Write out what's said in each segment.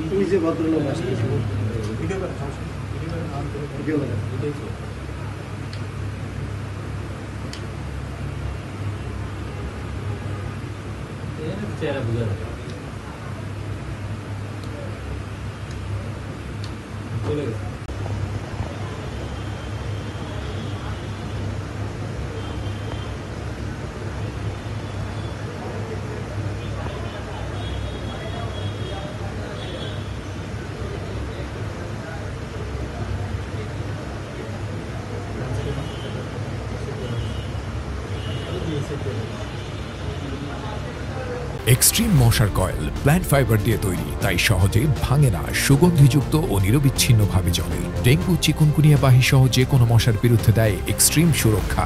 তুমি যে ভদ্রলোক আসতেছে ভিডিও করে ভিডিও করে চেহারা বুঝা যায় চলে গেছে এক্সট্রিম মশার কয়েল প্ল্যান্ট ফাইবার দিয়ে তৈরি, তাই সহজে ভাঙে না, সুগন্ধিযুক্ত ও নিরবিচ্ছিন্নভাবে জ্বলে। ডেঙ্গু, চিকুনগুনিয়া বাহি সহ যে কোনো মশার বিরুদ্ধে দেয় এক্সট্রিম সুরক্ষা।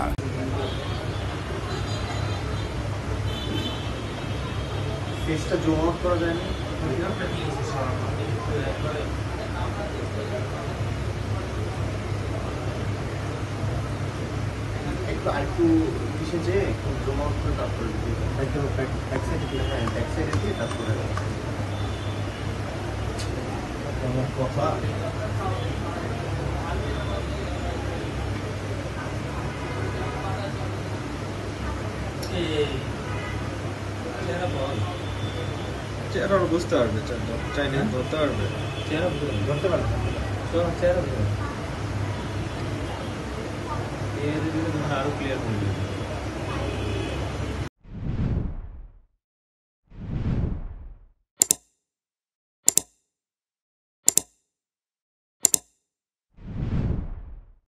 ফেসটা জুম আউট করা যায় না একটু আরেকটু কিসে যে জুম আউট করে তারপরে একদম ব্যাক সাইডে দিয়ে হ্যাঁ ব্যাক সাইডে দিয়ে তারপরে আমার কথা চেহারা বুঝতে পারবে, চাইনিজ ধরতে পারবে, চেহারা ধরতে পারবে চেহারা এর আরো ক্লিয়ার হয়ে যাবে।